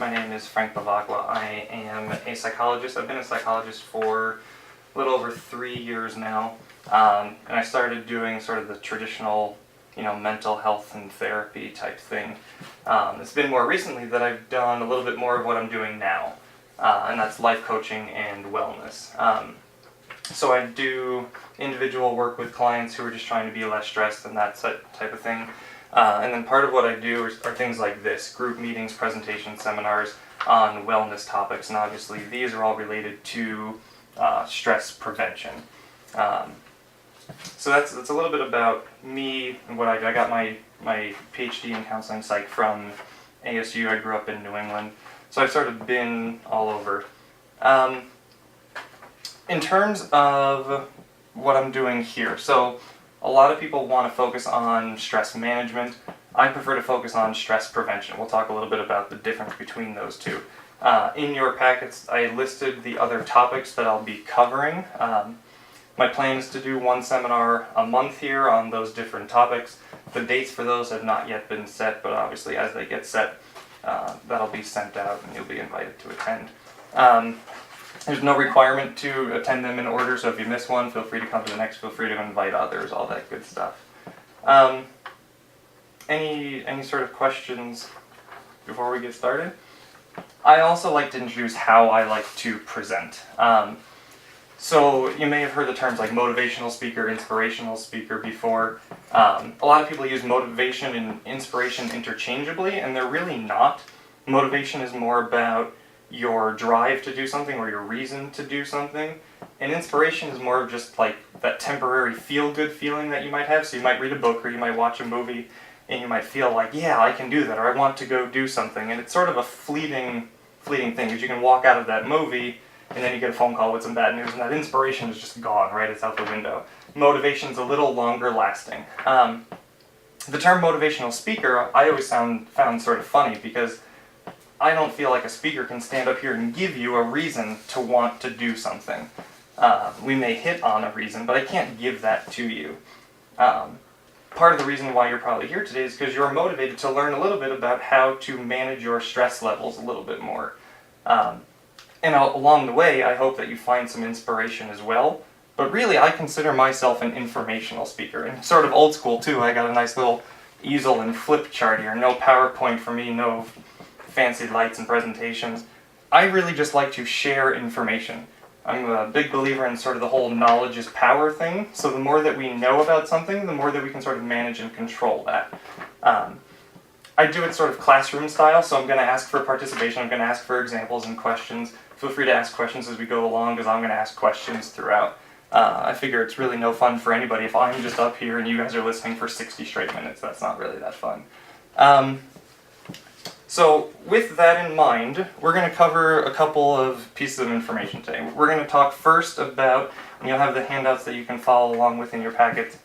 My name is Bevacqua. I am a psychologist. I've been a psychologist for a little over 3 years now, and I started doing sort of the traditional, mental health and therapy type thing. It's been more recently that I've done a little bit more of what I'm doing now, and that's life coaching and wellness. So I do individual work with clients who are just trying to be less stressed and that type of thing. And then part of what I do are things like this: group meetings, presentations, seminars on wellness topics, and obviously these are all related to stress prevention. So that's a little bit about me and what I got my PhD in counseling psych from ASU. I grew up in New England, so I've sort of been all over. In terms of what I'm doing here, so a lot of people want to focus on stress management. I prefer to focus on stress prevention. We'll talk a little bit about the difference between those two. In your packets, I listed the other topics that I'll be covering. My plan is to do one seminar a month here on those different topics. The dates for those have not yet been set, but obviously as they get set, that'll be sent out and you'll be invited to attend. There's no requirement to attend them in order, so if you miss one, feel free to come to the next, feel free to invite others, all that good stuff. Any sort of questions before we get started? I also like to introduce how I like to present. So you may have heard the terms like motivational speaker, inspirational speaker before. A lot of people use motivation and inspiration interchangeably, and they're really not. Motivation is more about your drive to do something or your reason to do something, and inspiration is more of just like that temporary feel-good feeling that you might have. So you might read a book or you might watch a movie and you might feel like, yeah, I can do that, or I want to go do something, and it's sort of a fleeting thing, because you can walk out of that movie and then you get a phone call with some bad news and that inspiration is just gone, right? It's out the window. Motivation's a little longer lasting. The term motivational speaker I always found sort of funny, because I don't feel like a speaker can stand up here and give you a reason to want to do something. We may hit on a reason, but I can't give that to you. Part of the reason why you're probably here today is because you're motivated to learn a little bit about how to manage your stress levels a little bit more. And along the way, I hope that you find some inspiration as well. But really, I consider myself an informational speaker, and sort of old school too. I got a nice little easel and flip chart here. No PowerPoint for me, no fancy lights and presentations. I really just like to share information. I'm a big believer in sort of the whole knowledge is power thing. So the more that we know about something, the more that we can sort of manage and control that. I do it sort of classroom style, so I'm going to ask for participation. I'm going to ask for examples and questions. Feel free to ask questions as we go along, because I'm going to ask questions throughout. I figure it's really no fun for anybody if I'm just up here and you guys are listening for 60 straight minutes. That's not really that fun. So with that in mind, we're going to cover a couple of pieces of information today. We're going to talk first about, and you'll have the handouts that you can follow along with in your packets.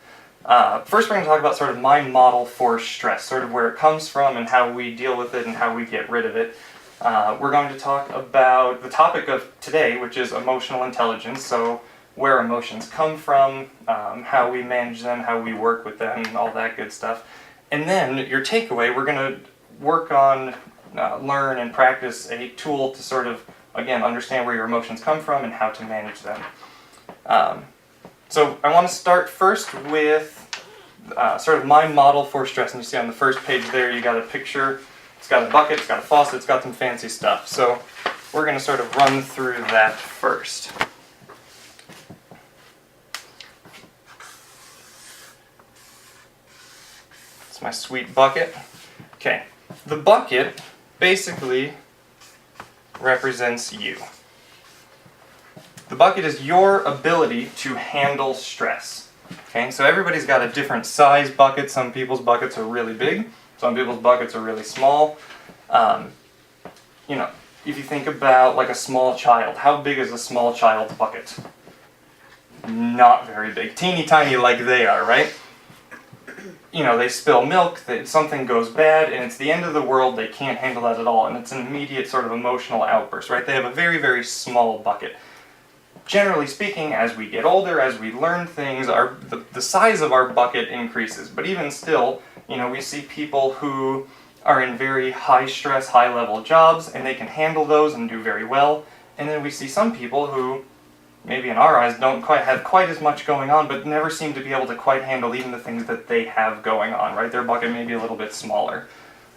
First we're going to talk about sort of my model for stress, sort of where it comes from and how we deal with it and how we get rid of it. We're going to talk about the topic of today, which is emotional intelligence, so where emotions come from, how we manage them, how we work with them, and all that good stuff. And then your takeaway, we're going to work on, learn and practice a tool to sort of, again, understand where your emotions come from and how to manage them. So I want to start first with sort of my model for stress. And you see on the first page there, you got a picture. It's got a bucket, it's got a faucet, it's got some fancy stuff. So we're going to sort of run through that first. It's my sweet bucket. Okay. The bucket basically represents you. The bucket is your ability to handle stress. Okay, so everybody's got a different size bucket. Some people's buckets are really big. Some people's buckets are really small. If you think about like a small child, how big is a small child's bucket? Not very big. Teeny tiny like they are, right? They spill milk, something goes bad, and it's the end of the world, they can't handle that at all, and it's an immediate sort of emotional outburst, right? They have a very, very small bucket. Generally speaking, as we get older, as we learn things, the size of our bucket increases, but even still, we see people who are in very high stress, high level jobs, and they can handle those and do very well. And then we see some people who, maybe in our eyes, don't quite have quite as much going on, but never seem to be able to quite handle even the things that they have going on, right? Their bucket may be a little bit smaller.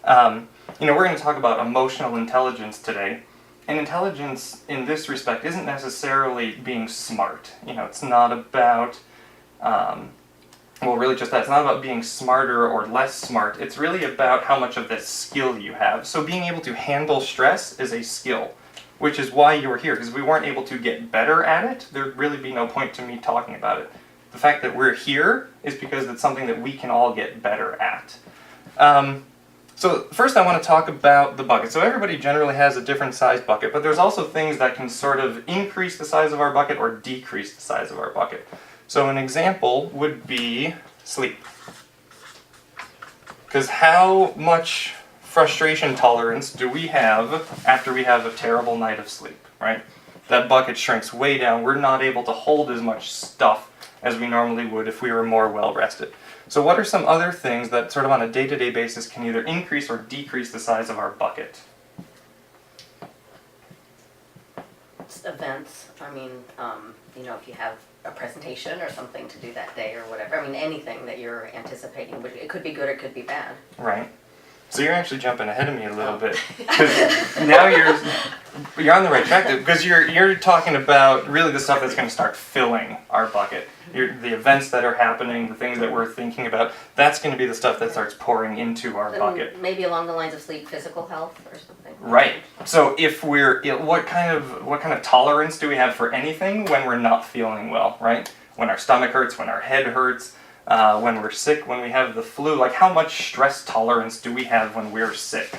We're going to talk about emotional intelligence today. And intelligence in this respect isn't necessarily being smart. It's not about, really just that. It's not about being smarter or less smart. It's really about how much of this skill you have. So being able to handle stress is a skill, which is why you're here, because if we weren't able to get better at it, there'd really be no point to me talking about it. The fact that we're here is because it's something that we can all get better at. So first I want to talk about the bucket. So everybody generally has a different size bucket, but there's also things that can sort of increase the size of our bucket or decrease the size of our bucket. So an example would be sleep. Because how much frustration tolerance do we have after we have a terrible night of sleep, right? That bucket shrinks way down. We're not able to hold as much stuff as we normally would if we were more well rested. So what are some other things that sort of on a day-to-day basis can either increase or decrease the size of our bucket? It's events. I mean, if you have a presentation or something to do that day or whatever. I mean, anything that you're anticipating. It could be good or it could be bad. Right. So you're actually jumping ahead of me a little bit. Because now you're on the right track, because you're talking about really the stuff that's going to start filling our bucket. The events that are happening, the things that we're thinking about, that's going to be the stuff that starts pouring into our bucket. Maybe along the lines of sleep, physical health or something. Right. So if what kind of tolerance do we have for anything when we're not feeling well, right? When our stomach hurts, when our head hurts, when we're sick, when we have the flu, like how much stress tolerance do we have when we're sick?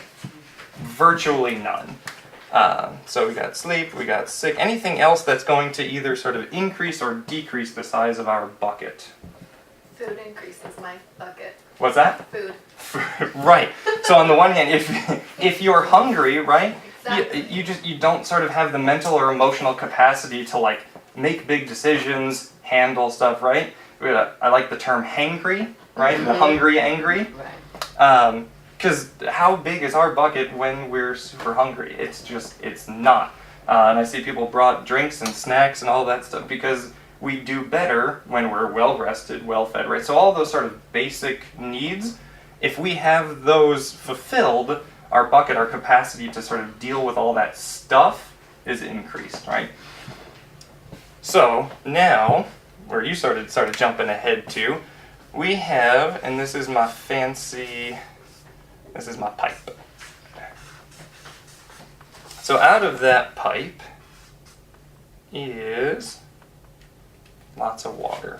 Virtually none. So we got sleep, we got sick, anything else that's going to either sort of increase or decrease the size of our bucket. Food increases my bucket. What's that? Food. Right. So on the one hand, if you're hungry, right, Exactly. you don't sort of have the mental or emotional capacity to like make big decisions, handle stuff, right? I like the term hangry, right? The hungry, angry. Right. Because how big is our bucket when we're super hungry? It's not. And I see people brought drinks and snacks and all that stuff because we do better when we're well rested, well fed, right? So all those sort of basic needs, if we have those fulfilled, our bucket, our capacity to sort of deal with all that stuff is increased, right? So now, where you started jumping ahead to, we have, and this is my pipe. So out of that pipe is lots of water.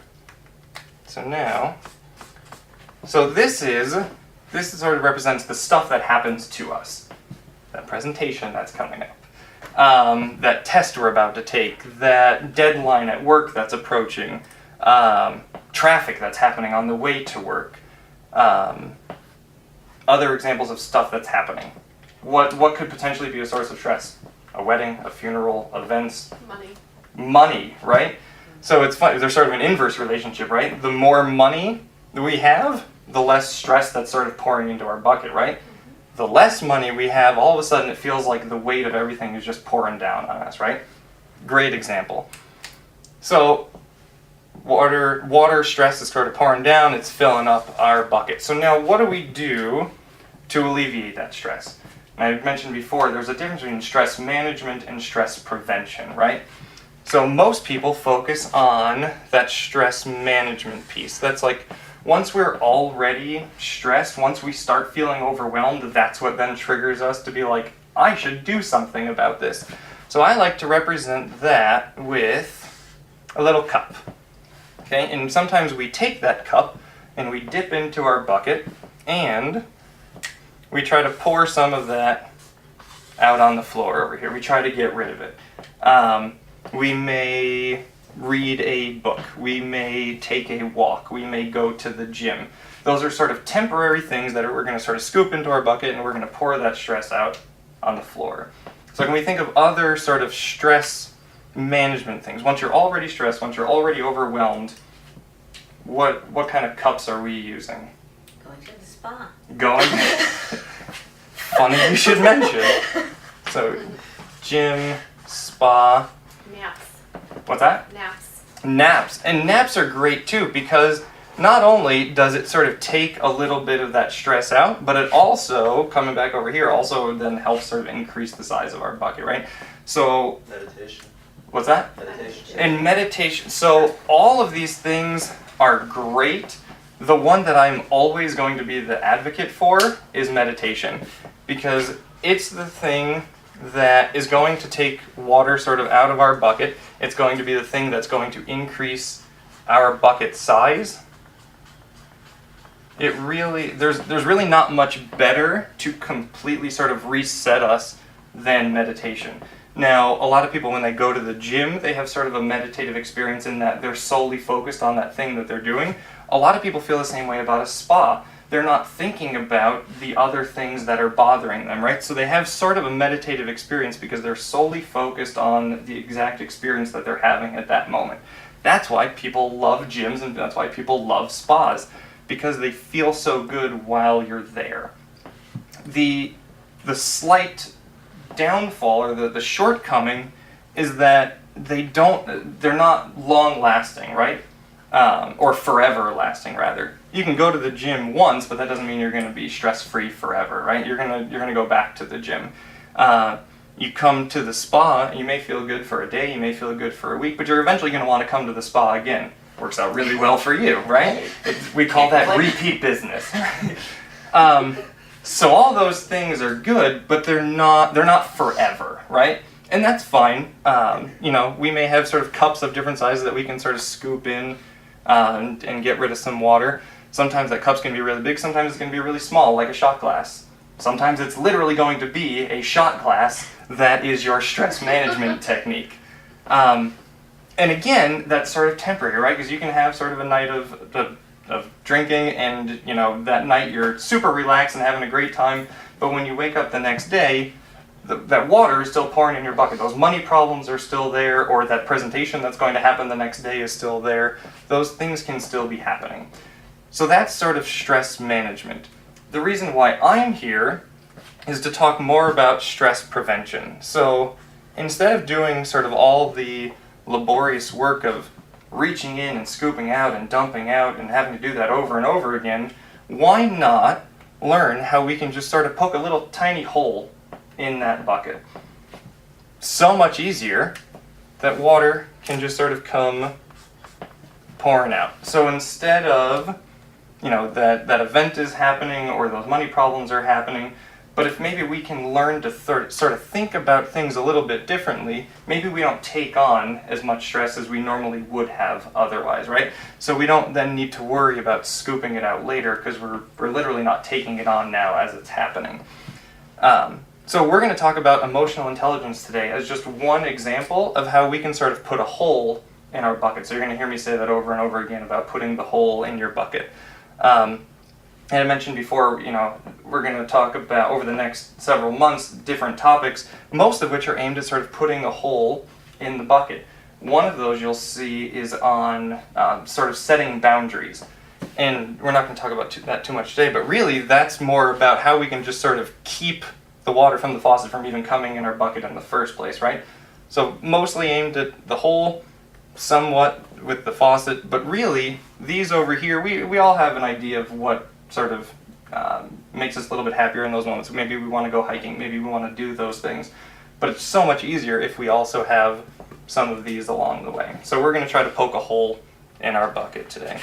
So now, this sort of represents the stuff that happens to us. That presentation that's coming up. That test we're about to take, that deadline at work that's approaching, traffic that's happening on the way to work, other examples of stuff that's happening. What could potentially be a source of stress? A wedding, a funeral, events. Money, right? So it's funny, there's sort of an inverse relationship, right? The more money we have, the less stress that's sort of pouring into our bucket, right? The less money we have, all of a sudden it feels like the weight of everything is just pouring down on us, right? Great example. So water stress is sort of pouring down, it's filling up our bucket. So now what do we do to alleviate that stress? And I mentioned before, there's a difference between stress management and stress prevention, right? So most people focus on that stress management piece. That's like, once we're already stressed, once we start feeling overwhelmed, that's what then triggers us to be like, I should do something about this. So I like to represent that with a little cup. Okay, and sometimes we take that cup and we dip into our bucket and we try to pour some of that out on the floor over here. We try to get rid of it. We may read a book. We may take a walk. We may go to the gym. Those are sort of temporary things that we're going to sort of scoop into our bucket and we're going to pour that stress out on the floor. So can we think of other sort of stress management things? Once you're already stressed, once you're already overwhelmed, what kind of cups are we using? Going to the spa. funny you should mention. So, gym, spa, Naps. what's that? Naps. Naps. And naps are great too because not only does it sort of take a little bit of that stress out, but it also, coming back over here, also then helps sort of increase the size of our bucket, right? So, Meditation. what's that? Meditation. And meditation. So all of these things are great. The one that I'm always going to be the advocate for is meditation, because it's the thing that is going to take water sort of out of our bucket. It's going to be the thing that's going to increase our bucket size. It really, there's really not much better to completely sort of reset us than meditation. Now, a lot of people, when they go to the gym, they have sort of a meditative experience in that they're solely focused on that thing that they're doing. A lot of people feel the same way about a spa. They're not thinking about the other things that are bothering them, right? So they have sort of a meditative experience because they're solely focused on the exact experience that they're having at that moment. That's why people love gyms and that's why people love spas, because they feel so good while you're there. The slight downfall or the shortcoming is that they're not long lasting, right? Or forever lasting rather. You can go to the gym once, but that doesn't mean you're going to be stress free forever, right? You're gonna go back to the gym. You come to the spa, and you may feel good for a day, you may feel good for a week, but you're eventually going to want to come to the spa again. Works out really well for you, right? We call that repeat business. So all those things are good, but they're not forever, right? And that's fine. We may have sort of cups of different sizes that we can sort of scoop in and get rid of some water. Sometimes that cup's going to be really big, sometimes it's going to be really small, like a shot glass. Sometimes it's literally going to be a shot glass that is your stress management technique. And again, that's sort of temporary, right? Because you can have sort of a night of drinking and, that night you're super relaxed and having a great time, but when you wake up the next day, that water is still pouring in your bucket. Those money problems are still there, or that presentation that's going to happen the next day is still there. Those things can still be happening. So that's sort of stress management. The reason why I'm here is to talk more about stress prevention. So instead of doing sort of all the laborious work of reaching in and scooping out and dumping out and having to do that over and over again, why not learn how we can just sort of poke a little tiny hole in that bucket? So much easier that water can just sort of come pouring out. So instead of, that event is happening or those money problems are happening, but if maybe we can learn to sort of think about things a little bit differently, maybe we don't take on as much stress as we normally would have otherwise, right? So we don't then need to worry about scooping it out later because we're literally not taking it on now as it's happening. So we're going to talk about emotional intelligence today as just one example of how we can sort of put a hole in our bucket. So you're going to hear me say that over and over again about putting the hole in your bucket. And I mentioned before, we're going to talk about, over the next several months, different topics, most of which are aimed at sort of putting a hole in the bucket. One of those you'll see is on sort of setting boundaries. And we're not going to talk about that too much today, but really that's more about how we can just sort of keep the water from the faucet from even coming in our bucket in the first place, right? So mostly aimed at the hole, somewhat with the faucet, but really these over here, we all have an idea of what sort of makes us a little bit happier in those moments. Maybe we want to go hiking, maybe we want to do those things, but it's so much easier if we also have some of these along the way. So we're going to try to poke a hole in our bucket today.